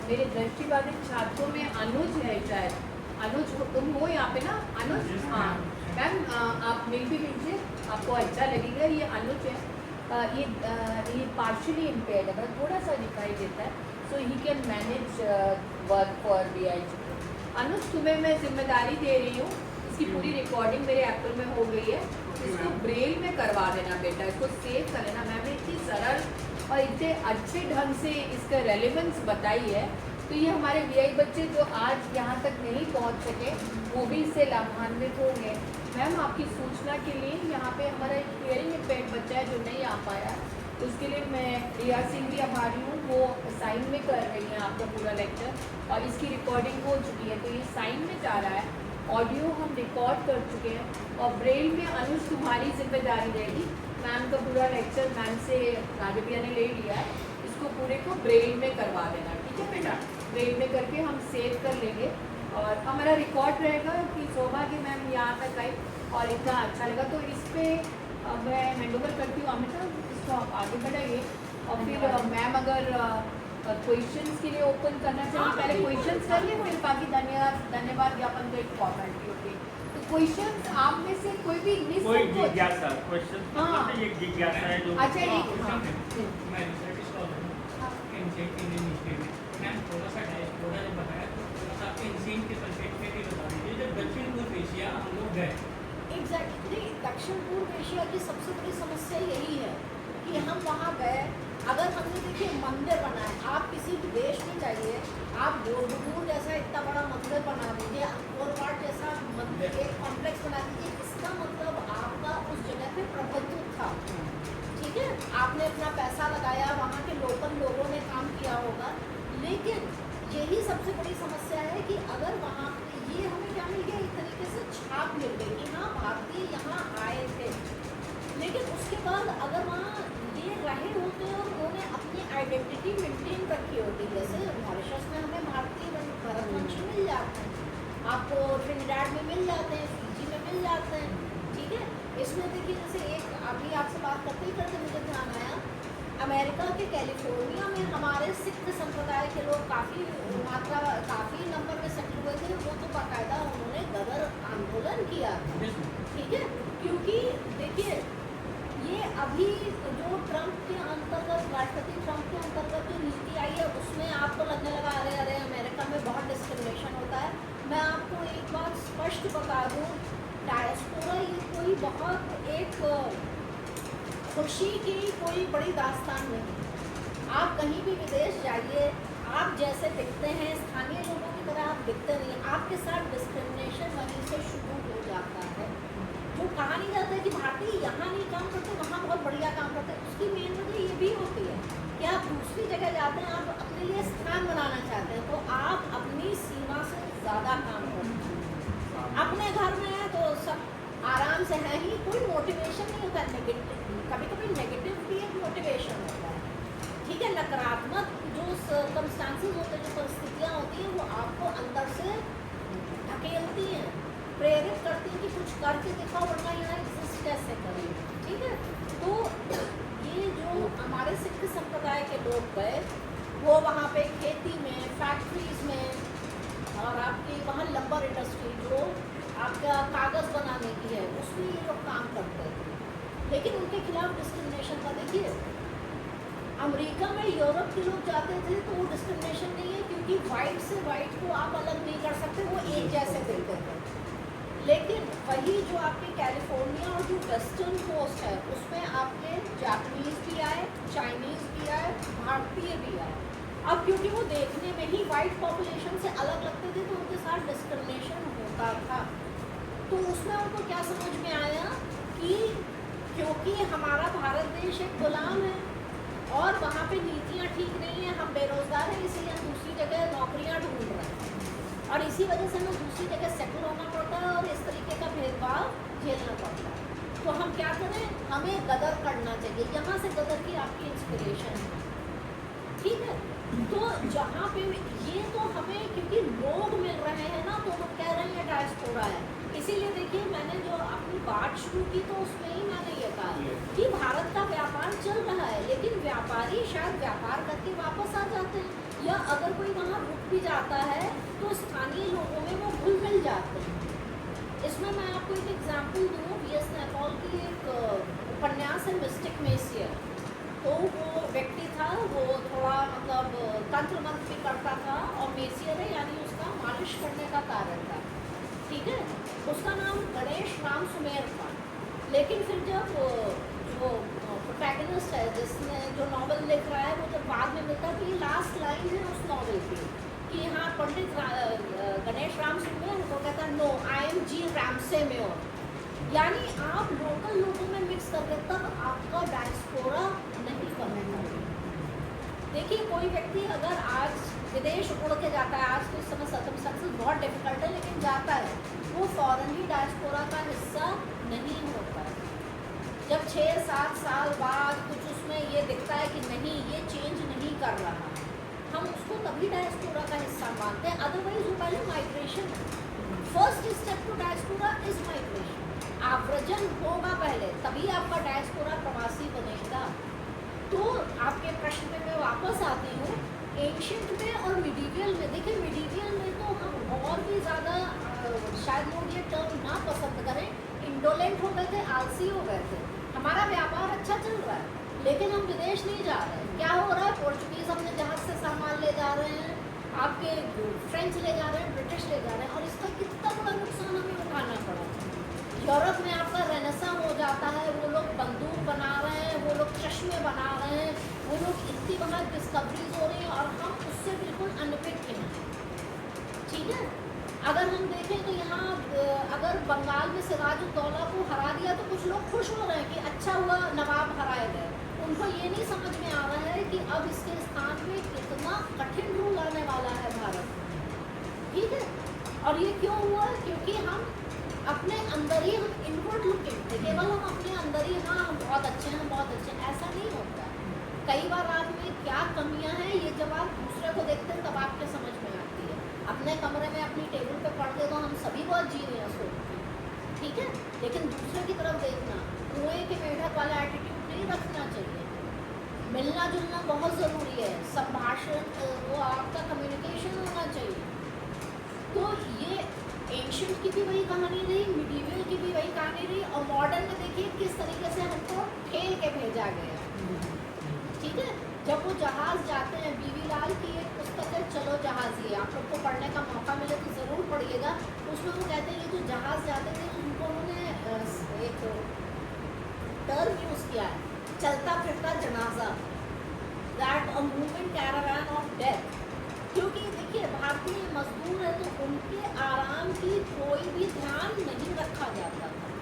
मेरे दृष्टिबाधित छात्रों में अनुज है शायद। अनुज तुम हो यहाँ पे ना? अनुज, हाँ मैम, आप मिल भी लीजिए, आपको अच्छा लगेगा। ये अनुज है, ये पार्शली इम्पेयर्ड है, मतलब थोड़ा सा दिखाई देता है, so he can manage work for VIG। Anuj, तुम्हें मैं जिम्मेदारी दे रही हूँ, इसकी पूरी रिकॉर्डिंग मेरे एप्पल में हो गई है, इसको ब्रेल में करवा देना बेटा, इसको सेव कर लेना। मैम ने इतनी सरल और इतने अच्छे ढंग से इसका रेलेवेंस बताई है, तो ये हमारे VI बच्चे जो आज यहाँ तक नहीं पहुँच सके वो भी इससे लाभान्वित होंगे। मैम आपकी सूचना के लिए यहाँ पे हमारा एक हियरिंग इम्पेयर्ड बच्चा है जो नहीं आ पाया, तो उसके लिए मैं रिया सिंह भी आभारी हूँ, वो साइन में कर रही हैं आपका पूरा लेक्चर और इसकी रिकॉर्डिंग हो चुकी है, तो ये साइन में जा रहा है, ऑडियो हम रिकॉर्ड कर चुके हैं और ब्रेल में अनुज तुम्हारी जिम्मेदारी रहेगी। मैम का पूरा लेक्चर मैम से राजा भैया ने ले लिया है, इसको पूरे को ब्रेल में करवा देना, ठीक है बेटा? ब्रेल में करके हम सेव कर लेंगे और हमारा रिकॉर्ड रहेगा कि सौभाग्य मैम यहाँ तक आई और इतना अच्छा लगा। तो इस पर मैं हैंडओवर करती हूँ अमिता, इसको आप आगे बढ़ाइए और फिर मैम अगर क्वेश्चंस के लिए ओपन करना चाहिए, पहले क्वेश्चंस कर लें, फिर बाकी धन्यवाद ज्ञापन तो एक फॉर्मेलिटी होती है। तो क्वेश्चंस आप में से कोई भी कोई जिज्ञासा क्वेश्चन, हाँ, ये जिज्ञासा है जो अच्छा एक मैं रिसर्च स्कॉलर हूँ एनसीईआरटी इंडियन हिस्ट्री में। मैम थोड़ा सा डायस्पोरा ने बताया, तो थोड़ा सा आपके इंसीन के संक्षेप में भी बता दीजिए। जब दक्षिण पूर्व एशिया हम लोग गए, एग्जैक्टली दक्षिण पूर्व एशिया की सबसे बड़ी समस्या यही है कि हम वहाँ गए, अगर हमने देखिए मंदिर बनाए, आप किसी भी देश में जाइए, आप बोरबुदूर जैसा इतना बड़ा मंदिर बना दीजिए, अंकोर वाट जैसा मंदिर, एक कॉम्प्लेक्स बना दीजिए, इसका मतलब आपका उस जगह पे प्रभुत्व था, ठीक है, आपने अपना पैसा लगाया, वहाँ के लोकल लोगों ने काम किया होगा। लेकिन यही सबसे बड़ी समस्या है कि अगर वहाँ ये हमें क्या मिल गया, एक तरीके से छाप मिल गई कि हाँ भारतीय यहाँ आए थे, लेकिन उसके बाद अगर वहाँ ये रहे होते और उन्होंने अपनी आइडेंटिटी मेंटेन रखी होती, जैसे मॉरिशस में हमें भारतीय भरतवंशी मिल जाते हैं, आपको ट्रिनिडाड में मिल जाते हैं, फिजी में मिल जाते हैं, ठीक है। इसमें देखिए जैसे एक अभी आपसे बात करते ही करते मुझे ध्यान आया, अमेरिका के कैलिफोर्निया में हमारे सिख संप्रदाय के लोग काफ़ी नंबर में सेटल हुए थे, वो तो बाकायदा उन्होंने गदर आंदोलन किया था, ठीक है, क्योंकि देखिए ये अभी जो ट्रंप के अंतर्गत, राष्ट्रपति ट्रंप के अंतर्गत जो नीति आई है, उसमें आपको लगने लगा अरे अरे अमेरिका में बहुत डिस्क्रिमिनेशन होता है। मैं आपको एक बात स्पष्ट बता दूँ, डायस्पोरा ये कोई बहुत एक खुशी की कोई बड़ी दास्तान नहीं। आप कहीं भी विदेश जाइए, आप जैसे दिखते हैं स्थानीय लोगों की तरह आप दिखते नहीं, आपके साथ डिस्क्रिमिनेशन वहीं से शुरू हो जाता है। जो कहा नहीं जाता है कि भारतीय यहाँ नहीं काम करते, वहाँ बहुत बढ़िया काम करते हैं, उसकी मेन वजह ये भी होती है कि आप दूसरी जगह जाते हैं, आप अपने लिए स्थान बनाना चाहते हैं, तो आप अपनी सीमा से ज़्यादा काम करते हैं। अपने घर में है तो सब आराम से है ही, कोई मोटिवेशन नहीं होता, नेगेटिव, कभी कभी नेगेटिव भी एक मोटिवेशन होता है, ठीक है, नकारात्मक जो सर्कमस्टांसेस होते हैं, जो परिस्थितियाँ होती हैं, वो आपको अंदर से धकेलती हैं, प्रेरित करती है कि कुछ करके दिखाओ, वरना यहाँ एग्जिस्ट कैसे करें, ठीक है। तो ये जो हमारे सिख संप्रदाय के लोग गए, वो वहाँ पे खेती में, फैक्ट्रीज में और आपकी वहाँ लंबर इंडस्ट्री जो आपका कागज़ बनाने की है, उसमें ये लोग काम करते थे, लेकिन उनके खिलाफ डिस्क्रिमिनेशन था। देखिए अमेरिका में यूरोप के लोग जाते थे तो वो डिस्क्रिमिनेशन नहीं है, क्योंकि वाइट से वाइट को आप अलग नहीं कर सकते, वो एक जैसे दिखते थे। लेकिन वही जो आपके कैलिफोर्निया और जो वेस्टर्न कोस्ट है, उसमें आपके जापानीज़ भी आए, चाइनीज़ भी आए, भारतीय भी आए। अब क्योंकि वो देखने में ही वाइट पॉपुलेशन से अलग लगते थे, तो उनके साथ डिस्क्रिमिनेशन होता था। तो उसमें उनको क्या समझ में आया कि क्योंकि हमारा भारत देश एक गुलाम है और वहाँ पे नीतियाँ ठीक नहीं हैं, हम बेरोज़गार हैं, इसलिए हम दूसरी जगह नौकरियाँ ढूंढ रहे हैं और इसी वजह से हमें दूसरी जगह सेटल होना पड़ता है और इस तरीके का भेदभाव झेलना पड़ता है। तो हम क्या करें, हमें गदर करना चाहिए, यहाँ से गदर की आपकी इंस्पिरेशन है, ठीक है। तो जहाँ पे ये तो हमें क्योंकि लोग मिल रहे हैं ना, तो वो कह रहे हैं डायस्पोरा है, इसीलिए देखिए मैंने जो अपनी बात शुरू की तो उसमें ही मैंने ये कहा कि भारत का व्यापार चल रहा है, लेकिन व्यापारी शायद व्यापार करके वापस आ जाते हैं या अगर कोई वहाँ रुक भी जाता है तो स्थानीय लोगों में वो घुल मिल जाते हैं। इसमें मैं आपको एक एग्जाम्पल दूँ, V.S. नैपॉल की एक उपन्यास है मिस्टिक मेसियर। तो वो व्यक्ति था, वो थोड़ा मतलब तंत्र मंत्र भी करता था, और मेसियर है यानी उसका मालिश करने का कार्य था, ठीक है। उसका नाम गणेश राम सुमेर था। लेकिन फिर जब जो प्रोटैगनिस्ट है जिसने जो नॉवल लिख रहा है, वो जब बाद में मिलता है तो ये लास्ट लाइन है उस नॉवल की कि हाँ पंडित गणेश राम सुमेर, वो कहता है no I am G Ramsay mayor, यानी आप लोकल लोगों में मिक्स करके तब आपका डायस्पोरा नहीं करना चाहिए। देखिए कोई व्यक्ति अगर आज विदेश उड़ के जाता है, आज तो इस समय सर्कमस्टेंसेस बहुत डिफिकल्ट है, लेकिन जाता है, वो फौरन ही डायस्पोरा का हिस्सा नहीं होता है। जब 6-7 साल बाद कुछ उसमें ये दिखता है कि नहीं ये चेंज नहीं कर रहा, हम उसको तभी डायस्पोरा का हिस्सा मानते हैं। अदरवाइज वो पहले migration, first step to diaspora is migration, आव्रजन होगा पहले, तभी आपका डायस्पोरा प्रवासी बनेगा। तो आपके प्रश्न पे मैं वापस आती हूँ, एंशिएंट में और मिडीवियल में। देखिए मिडीवियल में तो हम और भी ज़्यादा शायद लोग ये टर्म ना पसंद करें, इंडोलेंट हो गए थे, आलसी हो गए थे। हमारा व्यापार अच्छा चल रहा है लेकिन हम विदेश नहीं जा रहे हैं। क्या हो रहा है, पोर्चुगीज़ अपने जहाज़ से सामान ले जा रहे हैं, आपके फ्रेंच ले जा रहे हैं, ब्रिटिश ले जा रहे हैं, और इसका कितना बड़ा नुकसान हमें उठाना पड़ा। यूरोप में आपका रेनेसां हो जाता है, वो लोग बंदूक बना रहे हैं, वो लोग चश्मे बना रहे हैं, वो लोग इतनी वहाँ डिस्कवरीज हो रही हैं और हम उससे बिल्कुल अनभिज्ञ हैं, ठीक है। अगर हम देखें तो यहाँ अगर बंगाल में सिराजुद्दौला को हरा दिया तो कुछ लोग खुश हो रहे हैं कि अच्छा हुआ नवाब हराए गए। उनको ये नहीं समझ में आ रहा है कि अब इसके स्थान में कितना कठिन रूल आने वाला है भारत में, ठीक है। और ये क्यों हुआ, क्योंकि हम अपने अंदर ही हम इनवर्ड लुकिंग थे, केवल हम अपने अंदर ही हाँ हम बहुत अच्छे हैं, हम बहुत अच्छे हैं, ऐसा नहीं होता। कई बार आप में क्या कमियां हैं ये जब आप दूसरे को देखते हैं तब आपके समझ में आती है। अपने कमरे में अपनी टेबल पे पढ़ के तो हम सभी बहुत जीनियस होते हैं, ठीक है, लेकिन दूसरे की तरफ देखना, कुएं के मेढक वाला एटीट्यूड नहीं रखना चाहिए। मिलना जुलना बहुत ज़रूरी है, संभाषण वो आपका कम्युनिकेशन होना चाहिए। तो ये एंशिएंट की भी वही कहानी रही, मिडीवियल की भी वही कहानी रही, और मॉडर्न में देखिए किस तरीके से हमको ठेल के भेजा गया, ठीक है। जब वो जहाज़ जाते हैं, बीवी लाल की एक पुस्तक है चलो जहाज़िए, आप लोग को पढ़ने का मौका मिले तो ज़रूर पढ़िएगा। उसमें वो कहते हैं ये जो जहाज़ जाते थे उनको उन्होंने एक टर्म यूज़ किया है, चलता फिरता जनाजा, that a movement caravan of death. क्योंकि देखिए भारतीय मजदूर है तो उनके आराम की कोई भी ध्यान नहीं रखा जाता था।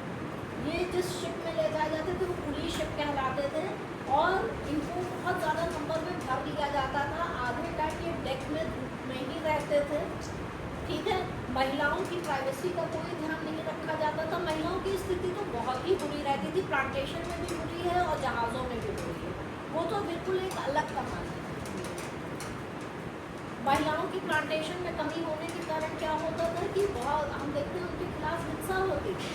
ये जिस शिप में ले जाए जाते थे वो खुली शिप कहलाते थे, और इनको बहुत ज़्यादा नंबर में भर लिया जाता था। आधे टाइम ये डेक में धूप में ही रहते थे, ठीक है। महिलाओं की प्राइवेसी का कोई ध्यान नहीं रखा जाता था। महिलाओं की स्थिति तो बहुत ही बुरी रहती थी, प्लांटेशन में भी बुरी है और जहाज़ों में भी बुरी है, वो तो बिल्कुल एक अलग कहानी है। महिलाओं की प्लांटेशन में कमी होने के कारण क्या होता था कि बहुत हम देखते हैं उनके खिलाफ हिंसा होती थी,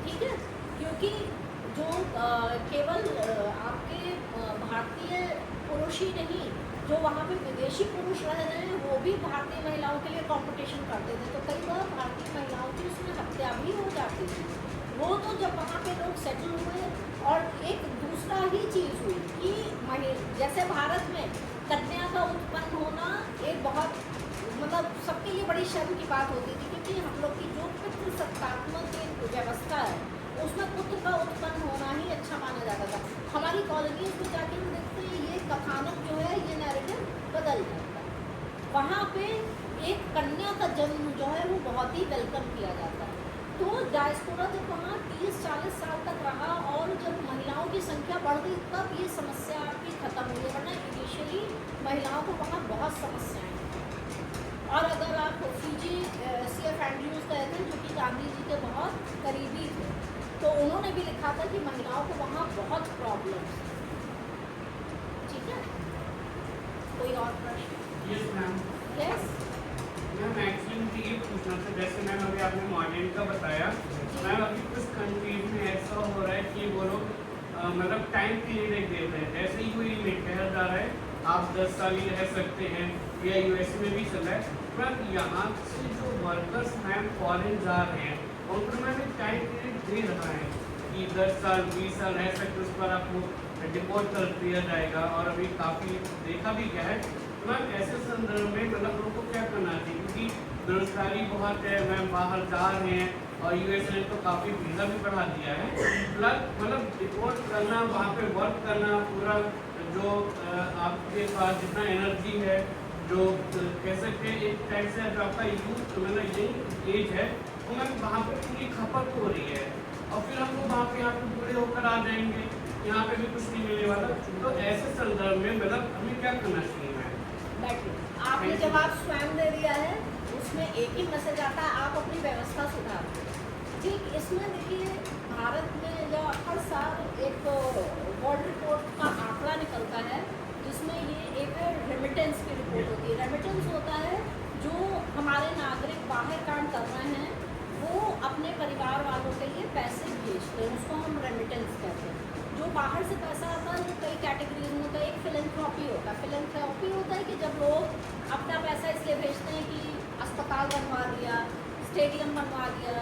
ठीक है। क्योंकि जो केवल आपके भारतीय पुरुष ही नहीं, जो वहाँ पे विदेशी पुरुष रह रहे हैं वो भी भारतीय महिलाओं के लिए कंपटीशन करते थे, तो कई बार भारतीय महिलाओं की उसमें हत्या भी हो जाती थी। वो तो जब वहाँ पे लोग सेटल हुए, और एक दूसरा ही चीज़ हुई कि जैसे भारत में कन्या का उत्पन्न होना एक बहुत मतलब सबके लिए बड़ी शर्म की बात होती थी, क्योंकि हम लोग की जो पितृसत्तात्मक व्यवस्था है उसमें पुत्र का उत्पन्न होना ही अच्छा माना जाता था। हमारी कॉलोनीज में जाके हम देखते हैं ये कथानक जो है, ये नैरेटिव बदल जाता है। वहाँ पे एक कन्या का जन्म जो है वो बहुत ही वेलकम किया जाता है। तो डायस्पोरा जब वहाँ 30-40 साल तक रहा और जब महिलाओं की संख्या बढ़ गई तब ये समस्या आपकी खत्म हुई, वरना इनिशियली महिलाओं को वहाँ बहुत समस्याएं थी। और अगर आप फिजी CF एंड्रयूज गए थे जो कि गांधी जी के बहुत करीबी थे, तो उन्होंने भी लिखा था कि महिलाओं को वहाँ बहुत प्रॉब्लम, ठीक है। कोई और प्रश्न? Yes ma'am. Yes ma'am actually मुझे ये पूछना था, जैसे मैम अभी आपने मॉडर्न का बताया, मैम अभी कुछ कंट्रीज में ऐसा हो रहा है कि वो लोग मतलब टाइम पीरियड एक देते हैं, जैसे ही कोई मिड जा रहा है आप 10 साल ही रह सकते हैं, या यूएस में भी चल रहा है। पर यहाँ से जो वर्कर्स मैम फॉरेन जा रहे हैं उनको मैम एक टाइम पीरियड दे रहा है कि 10 साल 20 साल रह सकते, उस पर आपको डिपोर्ट कर दिया जाएगा। और अभी काफ़ी देखा भी गया है। तो मैम ऐसे संदर्भ में मतलब लोगों को क्या करना चाहिए, क्योंकि बेरोजगारी बहुत है मैम, बाहर जा रहे हैं और यूएस ने तो काफ़ी वीज़ा भी बढ़ा दिया है। प्लस मतलब डिपोर्ट करना, वहाँ पे वर्क करना, पूरा जो आपके पास जितना एनर्जी है, जो कह सकते हैं एक टाइप से जो आपका यूथ मतलब यही एज है, तो मैम वहाँ पे पूरी खपत हो रही है। और फिर हम लोग वहाँ पे यहाँ पे बूढ़े होकर आ जाएंगे, यहाँ पे भी कुछ नहीं मिलने वाला। तो ऐसे संदर्भ में मतलब हमें क्या करना चाहिए मैम? बैठिए, आपने जवाब स्वयं दे दिया है। उसमें एक ही मैसेज आता है, आप अपनी व्यवस्था सुधारें। ठीक, इसमें देखिए भारत में जो हर साल एक वर्ल्ड रिपोर्ट का आंकड़ा निकलता है जिसमें ये एक रेमिटेंस की रिपोर्ट होती है। रेमिटेंस होता है जो हमारे नागरिक बाहर काम कर रहे हैं वो अपने परिवार वालों के लिए पैसे भेजते हैं, उसको हम रेमिटेंस कहते हैं। जो बाहर से पैसा आता है वो कई कैटेगरीज में होता है। एक फिलैंथ्रोपी होता है। फिलैंथ्रोपी होता है कि जब लोग अपना पैसा इसलिए भेजते हैं कि अस्पताल बनवा दिया, स्टेडियम बनवा दिया,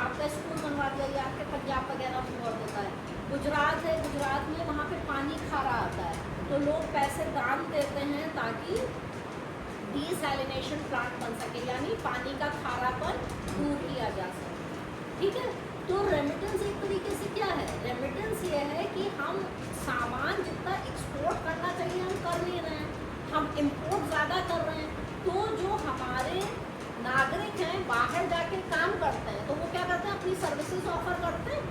आपका स्कूल बनवा दिया, या आपके पंजाब वगैरह में बहुत होता है। गुजरात है, गुजरात में वहाँ पे पानी खारा आता है तो लोग पैसे दान देते हैं ताकि डिसैलिनेशन प्लांट बन सके, यानी पानी का खारापन दूर किया जा सके। ठीक है, तो रेमिटेंस एक तरीके से क्या है? रेमिटेंस ये है कि हम सामान जितना एक्सपोर्ट करना चाहिए हम कर नहीं रहे हैं, हम इंपोर्ट ज़्यादा कर रहे हैं। तो जो हमारे नागरिक हैं बाहर जाके काम करते हैं तो वो क्या करते हैं, अपनी सर्विसेज ऑफर करते हैं,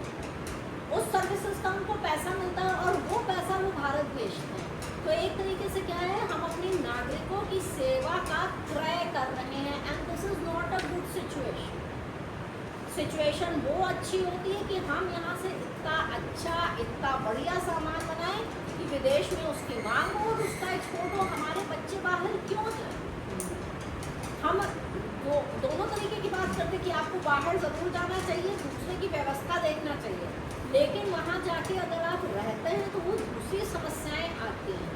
उस सर्विसेज का उनको पैसा मिलता है और वो पैसा वो भारत भेजते हैं। तो एक तरीके से क्या है, हम अपने नागरिकों की सेवा का क्रय कर रहे हैं। And this is not a good situation. Situation वो अच्छी होती है कि हम यहाँ से इतना अच्छा, इतना बढ़िया सामान बनाएं कि विदेश में उसकी मांग हो और उसका एक्सपोर्ट हो। हमारे बच्चे बाहर क्यों जाए? हम वो दोनों तरीके की बात करते कि आपको बाहर ज़रूर जाना चाहिए, दूसरे की व्यवस्था देखना चाहिए, लेकिन वहाँ जाके अगर आप रहते हैं तो वो दूसरी समस्याएं आती हैं।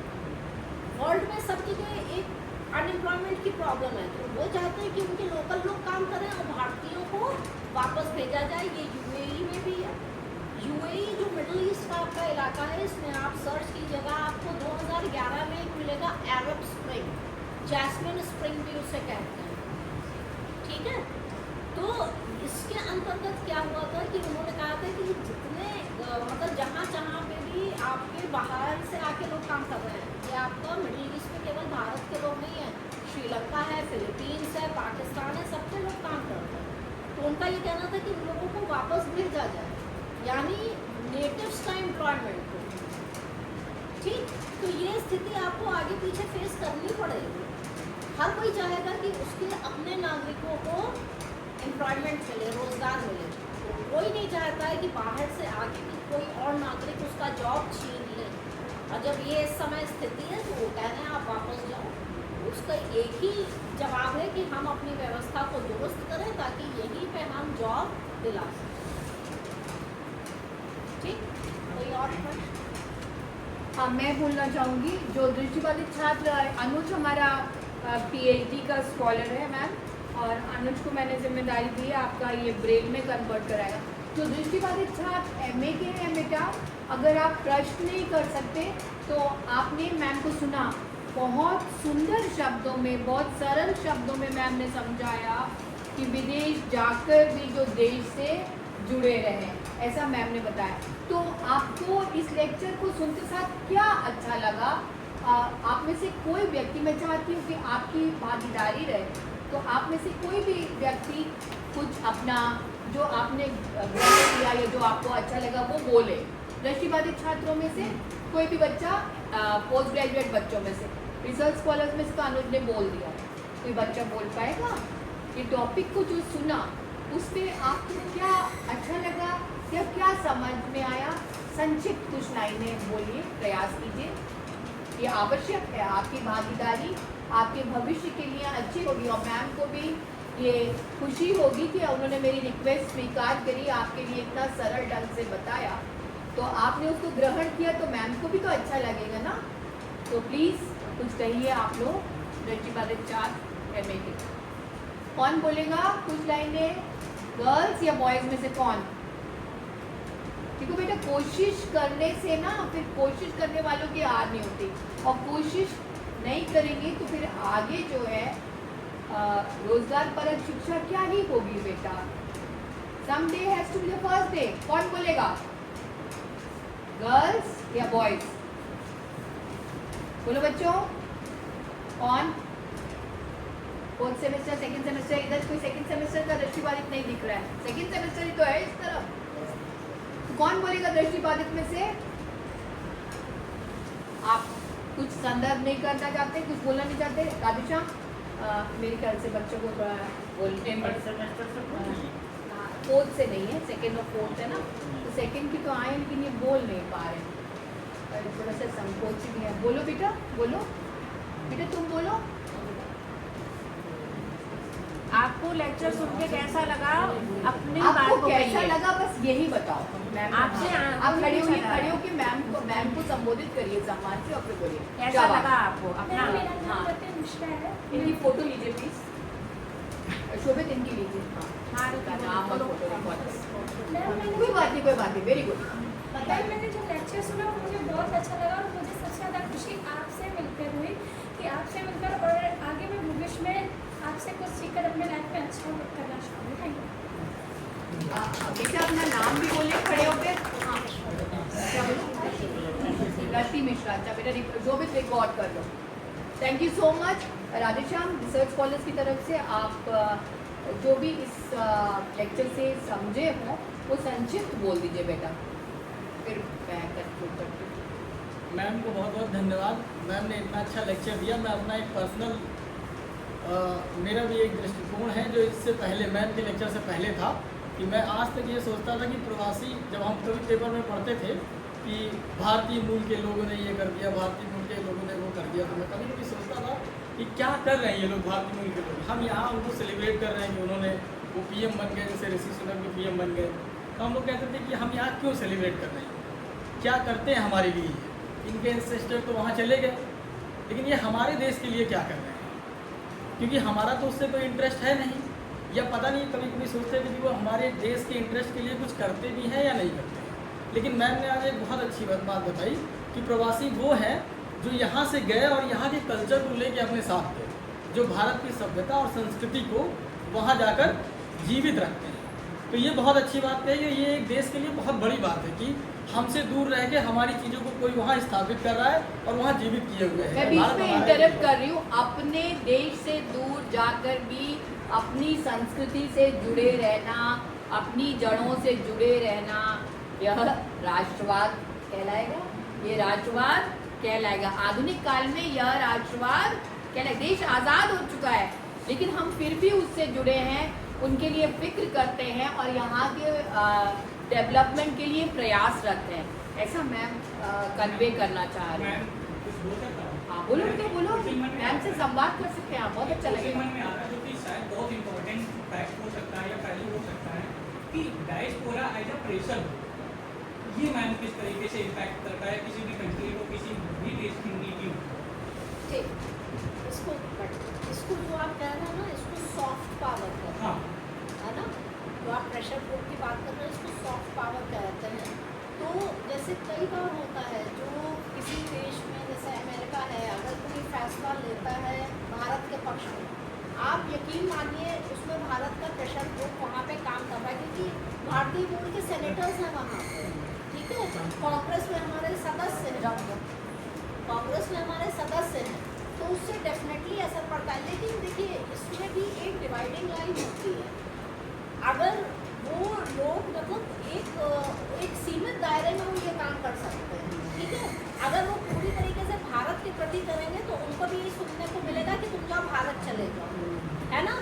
वर्ल्ड में सब जगह एक अनएम्प्लॉयमेंट की प्रॉब्लम है, तो वो चाहते हैं कि उनके लोकल लोग काम करें और भारतीयों को वापस भेजा जाए। ये यूएई में भी है। यूएई जो मिडिल ईस्ट का आपका इलाका है, इसमें आप सर्च कीजिएगा, आपको 2011 में एक मिलेगा अरब स्प्रिंग, जैस्मिन स्प्रिंग भी उसे कहते हैं। ठीक है, तो इसके अंतर्गत क्या हुआ था कि उन्होंने कहा था कि जितने मतलब जहाँ पे भी आपके बाहर से आके लोग काम कर रहे हैं, ये आपका मिडिल ईस्ट में केवल भारत के लोग नहीं हैं, श्रीलंका है, फिलीपींस है, पाकिस्तान है, सबके लोग काम करते हैं। तो उनका ये कहना था कि उन लोगों को वापस भेजा जाए, यानी नेटिव्स का एम्प्लॉयमेंट हो। ठीक, तो ये स्थिति आपको आगे पीछे फेस करनी पड़ेगी। हर कोई चाहेगा कि उसके अपने नागरिकों को एम्प्लॉयमेंट मिले, रोजगार मिले। तो कोई नहीं चाहता है कि बाहर से आके कि कोई और नागरिक उसका जॉब छीन ले। और जब ये इस समय स्थिति है तो वो कह रहे हैं आप वापस जाओ। उसका एक ही जवाब है कि हम अपनी व्यवस्था को दुरुस्त करें ताकि यहीं पे हम जॉब दिला सकें। ठीक, कोई और प्रश्न? हाँ, मैं बोलना चाहूँगी, जो दृष्टिबाधित छात्र अनुज हमारा पीएचडी का स्कॉलर है मैम, और अनुज को मैंने जिम्मेदारी दी है आपका ये ब्रेल में कन्वर्ट कराएगा। जो दृष्टिबाधित छात्र एमए के हैं बेटा, अगर आप प्रश्न नहीं कर सकते तो आपने मैम को सुना, बहुत सुंदर शब्दों में, बहुत सरल शब्दों में मैम ने समझाया कि विदेश जाकर भी जो देश से जुड़े रहें, ऐसा मैम ने बताया। तो आपको इस लेक्चर को सुनते साथ क्या अच्छा लगा? आप में से कोई व्यक्ति, मैं चाहती हूँ कि आपकी भागीदारी रहे, तो आप में से कोई भी व्यक्ति कुछ अपना जो आपने ग्रहण किया या जो आपको अच्छा लगा वो बोले। दृष्टिबाधित छात्रों में से कोई भी बच्चा, पोस्ट ग्रेजुएट बच्चों में से, रिसर्च स्कॉलर्स में से तो अनुज ने बोल दिया, कोई बच्चा बोल पाएगा? ये टॉपिक को जो सुना उसमें आपको क्या अच्छा लगा या क्या समझ में आया? संक्षिप्त कुछ लाइनें बोलिए, प्रयास कीजिए। ये आवश्यक है, आपकी भागीदारी आपके भविष्य के लिए अच्छी होगी। और मैम को भी ये खुशी होगी कि उन्होंने मेरी रिक्वेस्ट स्वीकार करी, आपके लिए इतना सरल ढंग से बताया, तो आपने उसको ग्रहण किया, तो मैम को भी तो अच्छा लगेगा ना। तो प्लीज़ कुछ कहिए आप लोग, दृष्टिबाधित छात्र MA के। कौन बोलेगा कुछ लाइनें, गर्ल्स या बॉयज में से कौन? देखो बेटा, कोशिश करने से ना फिर कोशिश करने वालों की हार नहीं होती, और कोशिश नहीं करेंगे तो फिर आगे जो है रोजगार परक शिक्षा क्या ही होगी बेटा। Someday has to be the first day। कौन बोलेगा, गर्ल्स या बॉयज? बोलो बच्चों, कौन? Fourth semester, second semester? इधर कोई सेकंड सेमेस्टर का दृष्टिबाधित नहीं दिख रहा है, सेकंड सेमेस्टर ही तो है इस तरफ। तो कौन बोलेगा दृष्टिबाधित में से? आप कुछ संदर्भ नहीं करना चाहते, कुछ बोलना नहीं चाहते? राधेश्याम, मेरे ख्याल से बच्चों को थोड़ा बोलते हैं, फोर्थ से नहीं है, सेकंड और फोर्थ है ना, तो सेकंड की तो आए लेकिन ये बोल नहीं पा रहे, थोड़ा सा संकोच भी है। बोलो बेटा, बोलो बेटा, तुम बोलो। आपको लेक्चर सुन के कैसा लगा? अपनी बात आपको को कैसा कहिए। लगा बस यही बताओ। आपसे आप खड़े होके मैम को संबोधित करिए सम्मान से और फिर बोलिए कैसा लगा आपको अपना? मेरा नाम हाँ। रतन मिश्रा है। इनकी फोटो लीजिए प्लीज, शोभित इनकी लीजिए। हाँ, नाम और फोटो मैम, कोई बात नहीं, वेरी गुड। मैम, मैंने जो लेक्चर सुना वो मुझे बहुत अच्छा लगा, और मुझे सबसे ज़्यादा खुशी आपसे मिलकर हुई कि आपसे मिलकर, और आगे मैं भविष्य में आपसे कुछ सीखकर अपने लाइफ में अच्छा करना चाहूँगी। Thank you. बेटा अपना नाम भी बोलिए खड़े होकर। हाँ, रति मिश्रा। अच्छा बेटा, जो भी रिकॉर्ड कर लो। Thank you so much Radheshyam. Research college की तरफ से आप जो भी इस लेक्चर से समझे हो वो संक्षिप्त बोल दीजिए बेटा, फिर मैं कंक्लूड करती हूँ। मैम को बहुत बहुत धन्यवाद। मैम ने इतना अच्छा लेक्चर दिया। मैं अपना एक पर्सनल मेरा भी एक दृष्टिकोण है जो इससे पहले मैम के लेक्चर से पहले था, कि मैं आज तक ये सोचता था कि प्रवासी, जब हम कभी पेपर में पढ़ते थे कि भारतीय मूल के लोगों ने ये कर दिया, भारतीय मूल के लोगों ने वो कर दिया, तो मैं कभी कभी सोचता था कि क्या कर रहे हैं ये लोग भारतीय मूल के लोग। हम यहाँ उनको सेलिब्रेट कर रहे हैं कि उन्होंने वो PM बन गए, जैसे ऋषि सुनक भी PM बन गए, तो हम लोग कहते थे कि हम यहाँ क्यों सेलिब्रेट कर रहे हैं, क्या करते हैं हमारे लिए। इनके एंसेस्टर तो वहाँ चले गए, लेकिन ये हमारे देश के लिए क्या कर रहे हैं, क्योंकि हमारा तो उससे कोई इंटरेस्ट है नहीं, या पता नहीं, कभी कभी सोचते थे कि वो हमारे देश के इंटरेस्ट के लिए कुछ करते भी हैं या नहीं करते हैं। लेकिन मैम ने आज एक बहुत अच्छी बात बताई कि प्रवासी वो हैं जो यहाँ से गए और यहाँ के कल्चर को लेके अपने साथ गए, जो भारत की सभ्यता और संस्कृति को वहाँ जाकर जीवित रखते हैं। तो ये बहुत अच्छी बात है, ये एक देश के लिए बहुत बड़ी बात है कि हमसे दूर रह के हमारी चीज़ों को कोई वहाँ स्थापित कर रहा है और वहाँ जीवित किए हुए हैं। मैं बीच में इंटरप्ट कर रही हूँ। अपने देश से दूर जाकर भी अपनी संस्कृति से जुड़े रहना, अपनी जड़ों से जुड़े रहना, यह राष्ट्रवाद कहलाएगा। ये राष्ट्रवाद कहलाएगा। आधुनिक काल में यह राष्ट्रवाद कहलाएगा। देश आज़ाद हो चुका है, लेकिन हम फिर भी उससे जुड़े हैं, उनके लिए फिक्र करते हैं और यहाँ के डेवलपमेंट के लिए प्रयासरत हैं। ऐसा मैम कन्वे करना चाह रही मैं हूँ। कुछ बोल सकता हूँ? हाँ बोलो बेटा, बोलो। कुछ मन में मैम से संवाद कर सकते हैं आप, बहुत अच्छा मुझे लगेगा। मन में आता है, जो कि शायद बहुत इंपॉर्टेंट फैक्ट हो सकता है या पहलू हो सकता है, कि डायस्पोरा एज अ प्रेशर, ये मैम किस तरीके से इम्पैक्ट करता है किसी भी कंट्री को, किसी भी देश की नीति को। ठीक, इसको जो आप कह रहे हैं ना, इसको सॉफ्ट पावर कहते हैं, हाँ, है ना। जो आप प्रेशर ग्रुप की बात कर रहे हैं, इसको सॉफ्ट पावर कहते हैं। तो जैसे कई बार होता है, जो किसी देश में, जैसे अमेरिका है, अगर कोई फैसला लेता है भारत के पक्ष में, आप यकीन मानिए उसमें भारत का प्रेशर ग्रुप वहाँ पे काम कर रहा है, क्योंकि भारतीय मूल के सेनेटर्स हैं वहाँ पे, ठीक है। कांग्रेस में हमारे सदस्य हैं, तो उससे डेफिनेटली असर पड़ता है। लेकिन देखिए, इसमें भी एक डिवाइडिंग लाइन होती है। अगर वो लोग मतलब एक सीमित दायरे में वो ये काम कर सकते हैं, ठीक है। अगर वो पूरी तरीके से भारत के प्रति करेंगे तो उनको भी ये सुनने को मिलेगा कि तुम जाओ भारत चले जाओ, है ना।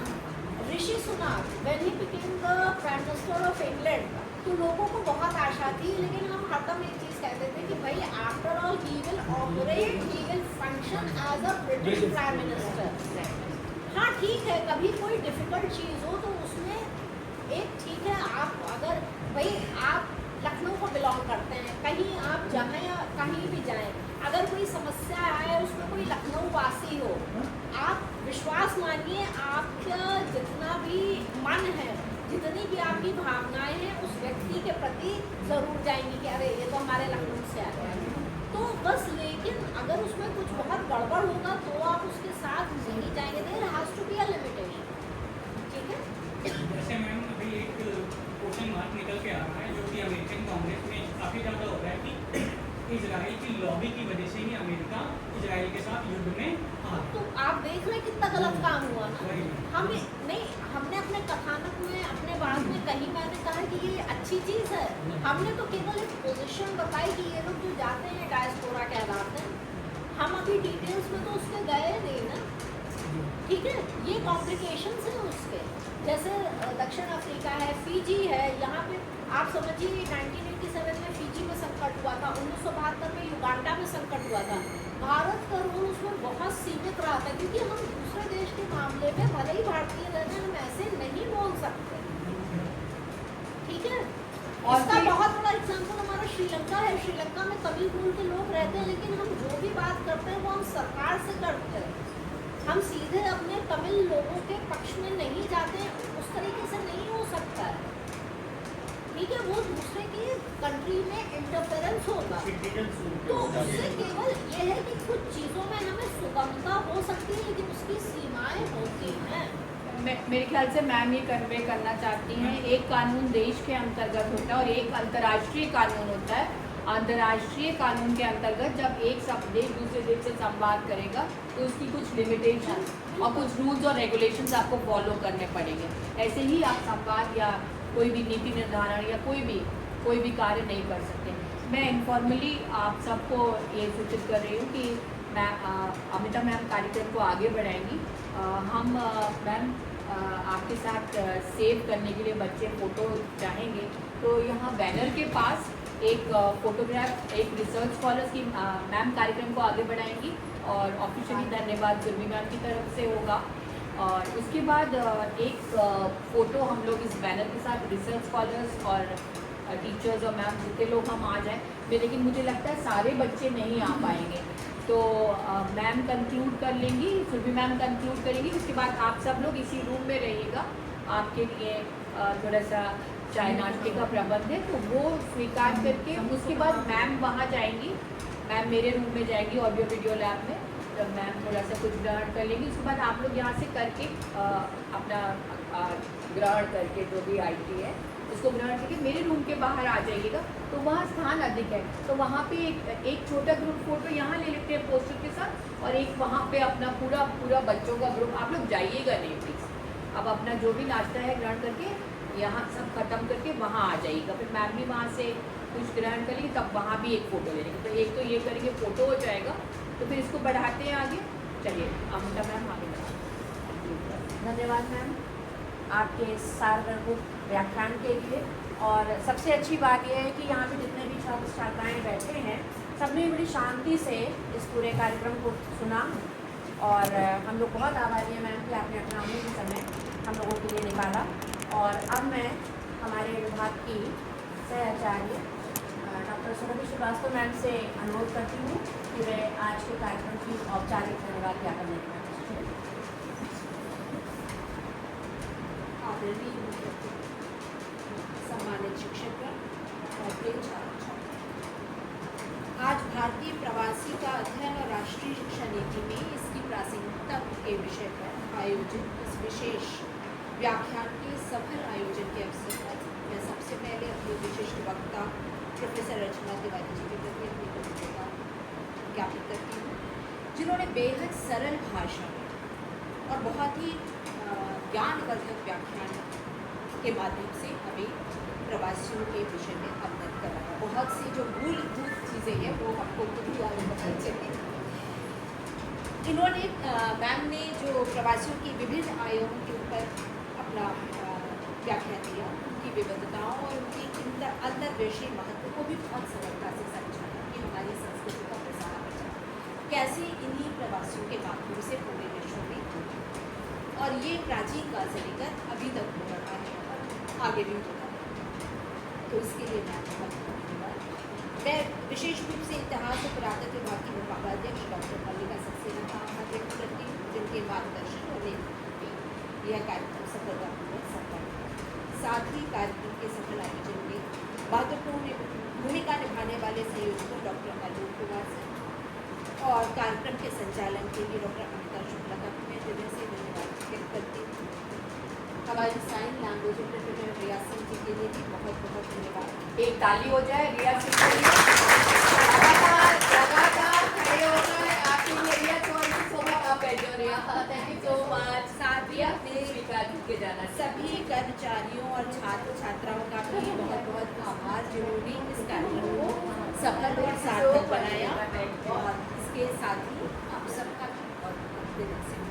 Rishi Sunak when he became the prime minister of England, तो लोगों को बहुत आशा थी, लेकिन हम हरदम एक चीज़ कहते थे कि भाई after all he will operate, he will function as a British prime minister. हाँ ठीक है, कभी कोई डिफिकल्ट चीज़ हो तो उसमें एक ठीक है, आप अगर भाई आप लखनऊ को बिलोंग करते हैं, कहीं आप जाएँ या कहीं भी जाएँ, अगर कोई समस्या आए, उसमें कोई लखनऊ वासी हो, आप विश्वास मानिए आपका जितना भी मन है, जितनी भी आपकी भावनाएं हैं उस व्यक्ति के प्रति ज़रूर जाएंगी कि अरे ये तो हमारे लखनऊ से आ गया। तो बस, लेकिन अगर उसमें कुछ बहुत गड़बड़ होगा तो आप उसके साथ नहीं जाएंगे। There has to be a limitation, ठीक है। जैसे मैम अभी एक क्वेश्चन मार्क निकल के आ रहा है जो कि अमेरिकन कांग्रेस में काफ़ी ज़्यादा हो रहा है कि इजराइल की लॉबी की वजह से ही अमेरिका इजराइल के साथ युद्ध में आ तो आप देख रहे हैं कितना गलत काम हुआ ना। वही। हमने अपने कथानक में, अपने बात में कहीं मैंने कहा कि ये अच्छी चीज़ है, हमने तो केवल एक पोजीशन बताई कि ये लोग जो जाते हैं डायस्पोरा कहलाते हैं। हम अभी डिटेल्स में तो उसके गए नहीं ना, ठीक है। ये कॉम्प्लिकेशंस हैं उसके, जैसे दक्षिण अफ्रीका है, फिजी है, यहाँ पे आप समझिए 1987 में फिजी में संकट हुआ था, 1972 में युगांडा में संकट हुआ था। भारत का रोल उसमें बहुत सीमित रहा था, क्योंकि हम दूसरे देश के मामले में भले ही भारतीय रहते हैं, हम ऐसे नहीं बोल सकते, ठीक है। और इसका फिर- बहुत बड़ा एग्जाम्पल हमारा श्रीलंका है। श्रीलंका में तमिल मूल के लोग रहते हैं, लेकिन हम जो भी बात करते हैं वो हम सरकार से करते हैं, हम सीधे अपने तमिल लोगों के पक्ष में नहीं जाते हैं। उस तरीके से नहीं हो सकता है, ठीक है। वो दूसरे की कंट्री में इंटरफेरेंस होगा, तो उससे केवल ये है कि कुछ चीज़ों में हमें सुगमता हो सकती है, लेकिन उसकी सीमाएं होती हैं। मेरे ख्याल से मैम ये कन्वे करना चाहती हैं, एक कानून देश के अंतर्गत होता है और एक अंतर्राष्ट्रीय कानून होता है। अंतर्राष्ट्रीय कानून के अंतर्गत जब एक सब देश दूसरे देश से संवाद करेगा तो उसकी कुछ लिमिटेशन और कुछ रूल्स और रेगुलेशंस आपको फॉलो करने पड़ेंगे। ऐसे ही आप संवाद या कोई भी नीति निर्धारण या कोई भी कार्य नहीं कर सकते। मैं इनफॉर्मली आप सबको ये सूचित कर रही हूँ कि मैं अमिता मैम कार्यक्रम को आगे बढ़ाएंगी। हम मैम आपके साथ सेव करने के लिए बच्चे फ़ोटो चाहेंगे, तो यहाँ बैनर के पास एक फ़ोटोग्राफ, एक रिसर्च स्कॉलर्स की मैम कार्यक्रम को आगे बढ़ाएंगी और ऑफिशियली धन्यवाद गुरमी मैम की तरफ से होगा। और उसके बाद एक फ़ोटो हम लोग इस बैनर के साथ रिसर्च स्कॉलर्स और टीचर्स और मैम जितने लोग हम आ जाएँ, लेकिन मुझे लगता है सारे बच्चे नहीं आ पाएंगे, तो मैम कंक्लूड कर लेंगी, सुरभि मैम कंक्लूड करेंगी। उसके बाद आप सब लोग इसी रूम में रहिएगा, आपके लिए थोड़ा सा चाय नाश्ते का प्रबंध है, तो वो स्वीकार करके उसके बाद मैम वहाँ जाएंगी, मैम मेरे रूम में जाएंगी ऑडियो वीडियो लैब में, जब मैम थोड़ा सा कुछ ग्रहण कर लेंगी। उसके बाद आप लोग यहाँ से करके अपना ग्रहण करके जो भी IT है उसको ग्रहण करके मेरे रूम के बाहर आ जाइएगा, तो वहाँ स्थान अधिक है, तो वहाँ पे एक छोटा ग्रुप फोटो यहाँ ले लेते हैं पोस्टर के साथ, और एक वहाँ पे अपना पूरा बच्चों का ग्रुप। आप लोग जाइएगा नहीं प्लीज़, अब अपना जो भी नाश्ता है ग्रहण करके यहाँ सब खत्म करके वहाँ आ जाइएगा, फिर मैम भी वहाँ से कुछ ग्रहण करेंगे, तब वहाँ भी एक फ़ोटो ले लेंगे। तो एक तो ये करेंगे, फ़ोटो हो जाएगा, तो फिर इसको बढ़ाते हैं आगे। चलिए अमिता मैम आगे बढ़ाते। धन्यवाद मैम आपके सारगर्भित व्याख्यान के लिए। और सबसे अच्छी बात यह है कि यहाँ पे जितने भी छात्र छात्राएँ बैठे हैं, सबने बड़ी शांति से इस पूरे कार्यक्रम को सुना, और हम लोग बहुत आभारी हैं मैम कि आपने अपना अमूल्य समय हम लोगों के लिए निकाला। और अब मैं हमारे विभाग की सहआचार्य डॉक्टर सुरभि श्रीवास्तव मैम से अनुरोध करती हूँ कि वे आज के कार्यक्रम की औपचारिक धन्यवाद ज्ञापन दें। आदरणीय सम्मानित शिक्षकगण और प्रिय छात्र छात्राएं, आज भारतीय प्रवासी का अध्ययन और राष्ट्रीय शिक्षा नीति में इसकी प्रासंगिकता के विषय पर आयोजित इस विशेष व्याख्यान के सफल आयोजन के अवसर पर मैं सबसे पहले अपने विशिष्ट वक्ता प्रोफेसर रचना तिवारी जी के प्रति अपनी कृतज्ञता ज्ञापित करती हूँ, जिन्होंने बेहद सरल भाषा में और बहुत ही ज्ञानवर्धक व्याख्यान के माध्यम से हमें प्रवासियों के विषय में अवगत कराया। बहुत सी जो मूलभूत चीज़ें हैं वो हमको खुद ही आगे पता चली। इन्होंने मैम ने जो प्रवासियों की विभिन्न आयामों के ऊपर अपना व्याख्यान दिया, उनकी विविधताओं और उनकी अंतर्देशीय महत्व को भी बहुत सरलता से समझाया कि हमारी संस्कृति का प्रसार प्रचार कैसे इन्हीं प्रवासियों के माध्यम से पूरे विश्व में, और ये प्राचीन काल से लेकर अभी तक हो रहा है और आगे भी होगा। तो इसके लिए मैं बहुत धन्यवाद। मैं विशेष रूप से इतिहास और पुरातत्व विभाग की विभागाध्यक्ष डॉक्टर मल्लिका सक्सेना का आभार व्यक्त करती हूँ, जिनके मार्गदर्शन और नेतृत्व में यह कार्यक्रम सफलतापूर्वक संपन्न हुआ। साथ ही कार्यक्रम के सफल आयोजन में महत्वपूर्ण भूमिका निभाने वाले संयोजकों डॉक्टर आलोक कुमार सिंह और कार्यक्रम के संचालन के लिए डॉक्टर अमिता शुक्ला का मैं हृदय से धन्यवाद व्यक्त करती हूँ। हमारी साइन लैंग्वेज इंटरप्रेटर रिया सिंह जी के लिए भी बहुत बहुत धन्यवाद। एक ताली हो जाए रिया सिंह के लिए। लगातार खड़े हो जाए आपके लिए Riya. Thank you so much. आप बैठ जाओ Riya. Thank you so much. साथ ही अपने स्वीकार के जाना सभी कर्मचारियों और छात्र छात्राओं का भी बहुत बहुत आभार, जिन्होंने इस कार्यक्रम को सफल और सार्थक बनाया। और इसके साथ ही आप सबका भी बहुत बहुत दिल से